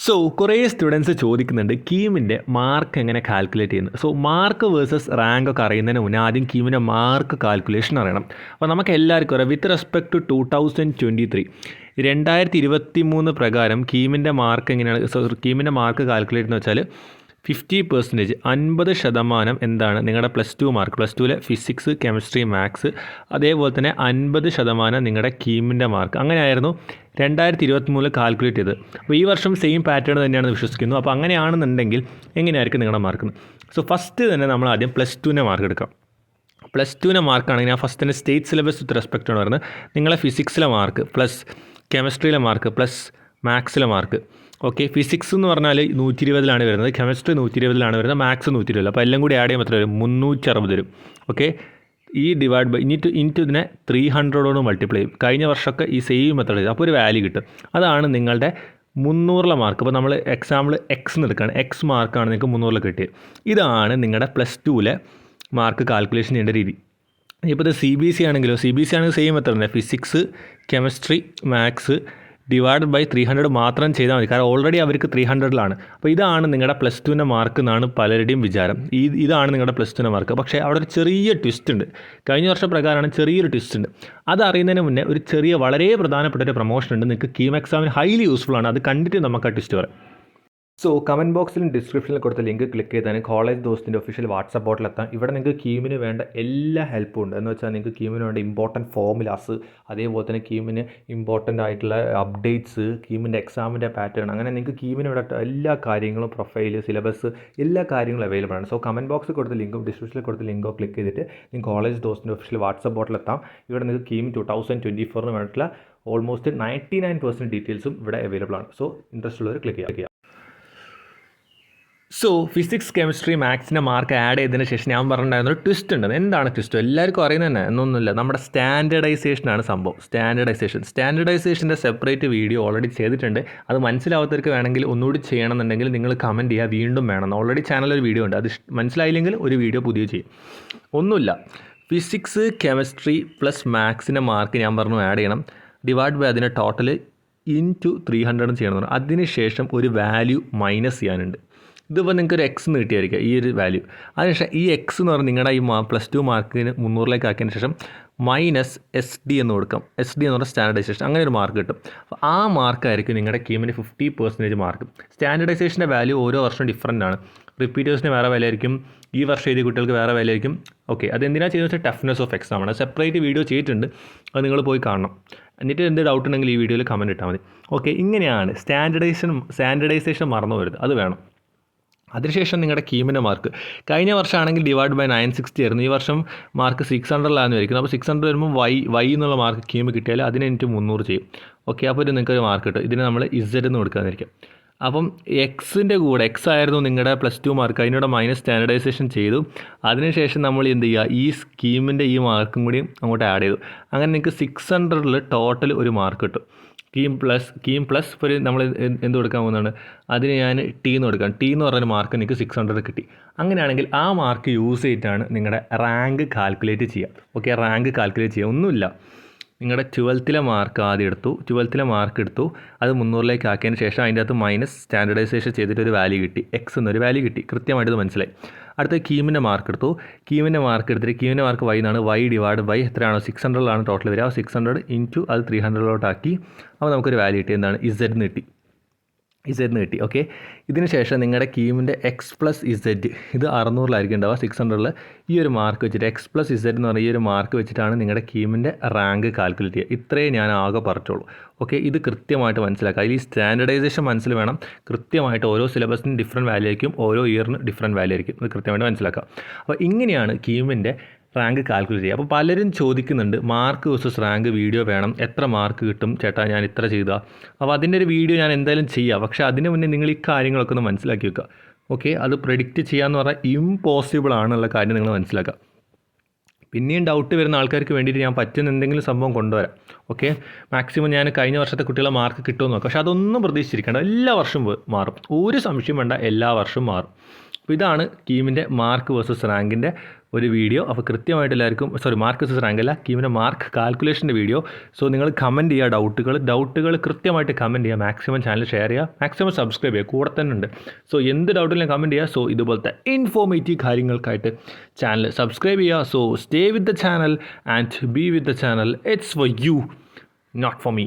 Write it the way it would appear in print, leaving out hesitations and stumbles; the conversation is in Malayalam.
സോ കുറേ സ്റ്റുഡൻസ് ചോദിക്കുന്നുണ്ട് കീമിൻ്റെ മാർക്ക് എങ്ങനെ കാൽക്കുലേറ്റ് ചെയ്യുന്നത്. സോ മാർക്ക് വേഴ്സസ് റാങ്ക് ഒക്കെ അറിയുന്നതിന് മുന്നേ ആദ്യം കീമിൻ്റെ മാർക്ക് കാൽക്കുലേഷൻ അറിയണം. അപ്പോൾ നമുക്ക് എല്ലാവർക്കും അറിയാം വിത്ത് റെസ്പെക്ട് ടു 2023 2023 പ്രകാരം കീമിൻ്റെ മാർക്ക് എങ്ങനെയാണ് കീമിൻ്റെ മാർക്ക് കാൽക്കുലേറ്റ് എന്ന് വെച്ചാൽ 50% 50% എന്താണ് നിങ്ങളുടെ +2 മാർക്ക്, +2ലെ ഫിസിക്സ്, കെമിസ്ട്രി, മാത്സ്, അതേപോലെ തന്നെ 50% നിങ്ങളുടെ കീമിൻ്റെ മാർക്ക്. അങ്ങനെയായിരുന്നു 2023 കാൽക്കുലേറ്റ് ചെയ്തത്. അപ്പോൾ ഈ വർഷം സെയിം പാറ്റേൺ തന്നെയാണെന്ന് വിശ്വസിക്കുന്നു. അപ്പോൾ അങ്ങനെയാണെന്നുണ്ടെങ്കിൽ എങ്ങനെയായിരിക്കും നിങ്ങളുടെ മാർക്ക്? സോ ഫസ്റ്റ് തന്നെ നമ്മൾ ആദ്യം +2നെ മാർക്ക് എടുക്കാം. +2നെ മാർക്കാണെങ്കിൽ ഞാൻ ഫസ്റ്റ് തന്നെ സ്റ്റേറ്റ് സിലബസ് വിത്ത് റെസ്പെക്റ്റ് ആണ് പറയുന്നത്. നിങ്ങളെ ഫിസിക്സിലെ മാർക്ക് പ്ലസ് കെമിസ്ട്രിയിലെ മാർക്ക് പ്ലസ് മാത്സിലെ മാർക്ക്. ഓക്കെ, ഫിസിക്സ് എന്ന് പറഞ്ഞാൽ 120 വരുന്നത്, കെമിസ്ട്രി 120 വരുന്നത്, മാത്സ് 120. അപ്പോൾ എല്ലാം കൂടി ആഡ് ചെയ്യുമ്പോൾ എത്ര വരും? 360 വരും. ഓക്കെ, ഈ ഡിവൈഡ് ബൈ ഇനിറ്റ് ഇതിനെ 300 മൾട്ടിപ്ലൈ ചെയ്യും. കഴിഞ്ഞ വർഷമൊക്കെ ഈ സെയിം മെത്തേഡ് ചെയ്തു. അപ്പോൾ ഒരു വാല്യൂ കിട്ടും. അതാണ് നിങ്ങളുടെ 300 മാർക്ക്. അപ്പോൾ നമ്മൾ എക്സാമ്പിൾ എക്സ് എടുക്കുകയാണ്, എക്സ് മാർക്കാണ് നിങ്ങൾക്ക് 300 കിട്ടിയത്. ഇതാണ് നിങ്ങളുടെ +2ലെ മാർക്ക് കാൽക്കുലേഷൻ ചെയ്യേണ്ട രീതി. ഇപ്പോൾ ഇത് CBSE ആണെങ്കിലോ, CBSE ആണെങ്കിൽ സെയിം മെത്തേഡ് തന്നെ, physics, chemistry, maths divide by 300 മാത്രം ചെയ്താൽ മതി. കാരണം ഓൾറെഡി അവർക്ക് 300 അപ്പോൾ ഇതാണ് നിങ്ങളുടെ +2ൻ്റെ മാർക്ക് എന്നാണ് പലരുടെയും വിചാരം. ഇതാണ് നിങ്ങളുടെ +2ൻ്റെ മാർക്ക്. പക്ഷേ അവിടെ ഒരു ചെറിയ ട്വിസ്റ്റ് ഉണ്ട്. കഴിഞ്ഞ വർഷം പ്രകാരമാണ് ചെറിയൊരു ട്വിസ്റ്റ് ഉണ്ട്. അത് അറിയുന്നതിന് മുന്നേ ഒരു ചെറിയ വളരെ പ്രധാനപ്പെട്ട ഒരു പ്രൊമോഷൻ ഉണ്ട്. നിങ്ങൾക്ക് കീം എക്സാമിന് ഹൈലി യൂസ്ഫുൾ ആണ്. അത് കണ്ടിട്ട് നമുക്ക് ആ ട്വിസ്റ്റ് പറയാം. സോ കമൻറ്റ് ബോക്സിലും ഡിസ്ക്രിപ്ഷനിൽ കൊടുത്ത ലിങ്ക് ക്ലിക്ക് ചെയ്താൽ കോളേജ് ദോസ്തിൻ്റെ ഒഫീഷ്യൽ വാട്സാപ്പ് ബോട്ടിലെത്താം. ഇവിടെ നിങ്ങൾക്ക് കീമിന് വേണ്ട എല്ലാ ഹെൽപ്പും ഉണ്ട്. എന്ന് വെച്ചാൽ നിങ്ങൾക്ക് കീമിന് വേണ്ട ഇമ്പോർട്ടൻറ്റ് ഫോർമുലാസ്, അതേപോലെ തന്നെ കീമിന് ഇമ്പോർട്ടൻ്റ് ആയിട്ടുള്ള അപ്ഡേറ്റ്സ്, കീമിൻ്റെ എക്സാമിൻ്റെ പാറ്റേൺ, അങ്ങനെ നിങ്ങൾക്ക് കീമിന് വേണ്ട എല്ലാ കാര്യങ്ങളും, പ്രൊഫൈൽ, സിലബസ്, എല്ലാ കാര്യങ്ങളും അവൈലബിൾ ആണ്. സോ കമൻറ്റ് ബോക്സിൽ കൊടുത്ത ലിങ്കും ഡിസ്ക്രിപ്ഷനിൽ കൊടുത്ത ലിങ്കോ ക്ലിക്ക് ചെയ്തിട്ട് നിങ്ങൾക്ക് കോളേജ് ദോസ്തിൻ്റെ ഒഫീഷ്യൽ വാട്സാപ്പ് ബോട്ടിലെത്താം. ഇവിടെ നിങ്ങൾക്ക് കീം 2024 വേണ്ടിയിട്ടുള്ള ഓൾമോസ്റ്റ് 99% ഡീറ്റെയിൽസും ഇവിടെ അവൈലബിൾ ആണ്. സോ ഇൻട്രസ്റ്റ് ഉള്ളവർ ക്ലിക്ക് ചെയ്യുക. സോ ഫിസിക്സ്, കെമിസ്ട്രി, മാത്സിൻ്റെ മാർക്ക് ആഡ് ചെയ്തതിന് ശേഷം ഞാൻ പറഞ്ഞിട്ടുണ്ടായിരുന്ന ഒരു ട്വിസ്റ്റ് ഉണ്ട്. എന്താണ് ട്വിസ്റ്റ്? എല്ലാവർക്കും അറിയുന്നത് തന്നെ, എന്നൊന്നുമില്ല, നമ്മുടെ സ്റ്റാൻഡേർഡൈസേഷനാണ് സംഭവം. സ്റ്റാൻഡേർഡൈസേഷൻ്റെ സെപ്പറേറ്റ് വീഡിയോ ഓൾറെഡി ചെയ്തിട്ടുണ്ട്. അത് മനസ്സിലാവാത്തവർക്ക് വേണമെങ്കിൽ ഒന്നുകൂടി ചെയ്യണമെന്നുണ്ടെങ്കിൽ നിങ്ങൾ കമൻറ്റ് ചെയ്യുക, വീണ്ടും വേണം. ഓൾറെഡി ചാനലൊരു വീഡിയോ ഉണ്ട്, അത് മനസ്സിലായില്ലെങ്കിൽ ഒരു വീഡിയോ പുതിയ ചെയ്യും. ഒന്നുമില്ല, ഫിസിക്സ്, കെമിസ്ട്രി പ്ലസ് മാത്സിൻ്റെ മാർക്ക് ഞാൻ പറഞ്ഞു ആഡ് ചെയ്യണം. ഡിവൈഡ് ബൈ അതിൻ്റെ ടോട്ടൽ ഇൻറ്റു 300 ചെയ്യണമെന്ന്. അതിനുശേഷം ഒരു വാല്യൂ മൈനസ് ചെയ്യാനുണ്ട്. ഇതിപ്പോൾ നിങ്ങൾക്ക് ഒരു എക്സ് എന്ന് കിട്ടിയായിരിക്കുക, ഈ ഒരു വാല്യൂ. അതിനുശേഷം ഈ എക്സ് എന്ന് പറഞ്ഞാൽ നിങ്ങളുടെ ഈ +2 മാർക്കിന് 300 ആക്കിയതിന് ശേഷം മൈനസ് SD എന്ന് കൊടുക്കാം. SD എന്ന് പറഞ്ഞാൽ സ്റ്റാൻഡർഡൈസേഷൻ, അങ്ങനെ ഒരു മാർക്ക് കിട്ടും. അപ്പോൾ ആ മാർക്കായിരിക്കും നിങ്ങളുടെ കീമിന് 50% മാർക്ക്. സ്റ്റാൻഡർഡൈസേഷൻ്റെ വാല്യൂ ഓരോ വർഷവും ഡിഫറൻ്റ് ആണ്. റിപ്പീറ്റേഴ്സിന് വേറെ വിലയായിരിക്കും, ഈ വർഷം എഴുതിയ കുട്ടികൾക്ക് വേറെ വിലയായിരിക്കും. ഓക്കെ, അതെന്തിനാണ് ചെയ്യുന്നത് വെച്ചാൽ ടഫ്നെസ് ഓഫ് എക്സാമാണ്. സെപ്പറേറ്റ് വീഡിയോ ചെയ്തിട്ടുണ്ട്, അത് നിങ്ങൾ പോയി കാണണം. എന്നിട്ട് എന്ത് ഡൗട്ട് ഉണ്ടെങ്കിൽ ഈ വീഡിയോയിൽ കമൻറ്റ് ഇട്ടാൽ മതി. ഓക്കെ, ഇങ്ങനെയാണ് സ്റ്റാൻഡർഡൈസേഷൻ മറന്നു വരുന്നത്, അത് വേണം. അതിനുശേഷം നിങ്ങളുടെ കീമിൻ്റെ മാർക്ക് കഴിഞ്ഞ വർഷമാണെങ്കിൽ ഡിവൈഡ് ബൈ 960 ആയിരുന്നു. ഈ വർഷം മാർക്ക് 600 വരിക്കുന്നത്. അപ്പോൾ 600 വരുമ്പോൾ വൈ എന്നുള്ള മാർക്ക് കീം കിട്ടിയാൽ അതിന് എനിക്ക് 300 ചെയ്യും. ഓക്കെ, അപ്പോൾ നിങ്ങൾക്കൊരു മാർക്ക് കിട്ടും. ഇതിന് നമ്മൾ Z എന്ന് കൊടുക്കാതിരിക്കും. അപ്പം എക്സിൻ്റെ കൂടെ എക്സ് ആയിരുന്നു നിങ്ങളുടെ +2 മാർക്ക്, അതിനോട് മൈനസ് സ്റ്റാൻഡർഡൈസേഷൻ ചെയ്തു. അതിനുശേഷം നമ്മൾ എന്ത് ചെയ്യുക, ഈ സ്കീമിൻ്റെ ഈ മാർക്കും കൂടി അങ്ങോട്ട് ആഡ് ചെയ്തു. അങ്ങനെ നിങ്ങൾക്ക് 600 ടോട്ടൽ ഒരു മാർക്ക് കിട്ടും. കീം പ്ലസ് ഇപ്പോൾ നമ്മൾ എന്ത് കൊടുക്കാൻ പോകുന്നതാണ്, അതിന് ഞാൻ T എന്ന് കൊടുക്കാം. T എന്ന് പറഞ്ഞൊരു മാർക്ക് എനിക്ക് 600 കിട്ടി. അങ്ങനെയാണെങ്കിൽ ആ മാർക്ക് യൂസ് ചെയ്തിട്ടാണ് നിങ്ങളുടെ റാങ്ക് കാൽക്കുലേറ്റ് ചെയ്യുക. ഓക്കെ, റാങ്ക് കാൽക്കുലേറ്റ് ചെയ്യുക ഒന്നുമില്ല. നിങ്ങളുടെ 12ലെ മാർക്ക് ആദ്യം എടുത്തു, 12ലെ മാർക്ക് എടുത്തു, അത് 300 ആക്കിയതിന് ശേഷം അതിൻ്റെ അകത്ത് മൈനസ് സ്റ്റാൻഡർഡൈസേഷൻ ചെയ്തിട്ടൊരു വാല്യൂ കിട്ടി, എക്സ് എന്നൊരു വാല്യൂ കിട്ടി. കൃത്യമായിട്ട് മനസ്സിലായി. അടുത്ത കീമിൻ്റെ മാർക്ക് എടുത്തു, കീമിൻ്റെ മാർക്ക് എടുത്തിട്ട് കീമിൻ്റെ മാർക്ക് Y എന്നാണ്. Y ഡിവൈഡ് ബൈ എത്രയാണോ 600 ടോട്ടൽ വരിക. 600 ഇൻറ്റു അത് 300 അപ്പോൾ നമുക്കൊരു വാല്യൂ കിട്ടി. എന്താണ്? Z എന്ന് കിട്ടി. ഓക്കെ, ഇതിന് ശേഷം നിങ്ങളുടെ കീമിൻ്റെ X + Z ഇത് 600 ഉണ്ടാവുക. 600 ഈ ഒരു മാർക്ക് വെച്ചിട്ട് X + Z എന്ന് പറഞ്ഞ ഈ ഒരു മാർക്ക് വെച്ചിട്ടാണ് നിങ്ങളുടെ കീമിൻ്റെ റാങ്ക് കാൽക്കുലേറ്റ് ചെയ്യുക. ഇത്രയും ഞാൻ ആകെ പറഞ്ഞുള്ളൂ. ഓക്കെ, ഇത് കൃത്യമായിട്ട് മനസ്സിലാക്കുക. അതിൽ ഈ സ്റ്റാൻഡർഡൈസേഷൻ മനസ്സിൽ വേണം. കൃത്യമായിട്ട് ഓരോ സിലബസിനും ഡിഫറൻറ്റ് വാല്യൂ ആയിരിക്കും, ഓരോ ഇയറിനും ഡിഫറൻറ്റ് വാല്യൂ ആയിരിക്കും. ഇത് കൃത്യമായിട്ട് മനസ്സിലാക്കുക. അപ്പോൾ ഇങ്ങനെയാണ് കീമിൻ്റെ റാങ്ക് കാൽക്കുലേറ്റ് ചെയ്യുക. അപ്പോൾ പലരും ചോദിക്കുന്നുണ്ട് മാർക്ക് വേഴ്സസ് റാങ്ക് വീഡിയോ വേണം, എത്ര മാർക്ക് കിട്ടും ചേട്ടാ ഞാൻ ഇത്ര ചെയ്താൽ. അപ്പോൾ അതിൻ്റെ ഒരു വീഡിയോ ഞാൻ എന്തായാലും ചെയ്യാം. പക്ഷേ അതിന് മുന്നേ നിങ്ങൾ ഈ കാര്യങ്ങളൊക്കെ ഒന്ന് മനസ്സിലാക്കി വെക്കുക. ഓക്കെ, അത് പ്രെഡിക്റ്റ് ചെയ്യാമെന്ന് പറഞ്ഞാൽ ഇമ്പോസിബിൾ ആണെന്നുള്ള കാര്യം നിങ്ങൾ മനസ്സിലാക്കുക. പിന്നെയും ഡൗട്ട് വരുന്ന ആൾക്കാർക്ക് വേണ്ടിയിട്ട് ഞാൻ പറ്റുന്ന എന്തെങ്കിലും സംഭവം കൊണ്ടുവരാം. ഓക്കെ, മാക്സിമം ഞാൻ കഴിഞ്ഞ വർഷത്തെ കുട്ടികളെ മാർക്ക് കിട്ടുമെന്ന് നോക്കാം. പക്ഷേ അതൊന്നും പ്രതീക്ഷിച്ചിരിക്കേണ്ട, എല്ലാ വർഷവും മാറും. ഒരു സംശയം വേണ്ട, എല്ലാ വർഷവും മാറും. അപ്പോൾ ഇതാണ് കീമിൻ്റെ മാർക്ക് വേഴ്സസ് റാങ്കിൻ്റെ ഒരു വീഡിയോ. അപ്പോൾ കൃത്യമായിട്ട് എല്ലാവർക്കും മാർക്ക് വേഴ്സസ് റാങ്ക് അല്ല, കീമിൻ്റെ മാർക്ക് കാൽക്കുലേഷൻ്റെ വീഡിയോ. സോ നിങ്ങൾ കമൻറ്റ് ചെയ്യുക, ഡൗട്ടുകൾ കൃത്യമായിട്ട് കമൻറ്റ് ചെയ്യുക, മാക്സിമം ചാനൽ ഷെയർ ചെയ്യുക, മാക്സിമം സബ്സ്ക്രൈബ് ചെയ്യുക, കൂടെ തന്നെ ഉണ്ട്. സോ എന്ത് ഡൗട്ടിലും കമൻറ്റ് ചെയ്യുക. സോ ഇതുപോലത്തെ ഇൻഫോർമേറ്റീവ് കാര്യങ്ങൾക്കായിട്ട് ചാനൽ സബ്സ്ക്രൈബ് ചെയ്യുക. So stay with the channel and B with the channel. It's for you, not for me.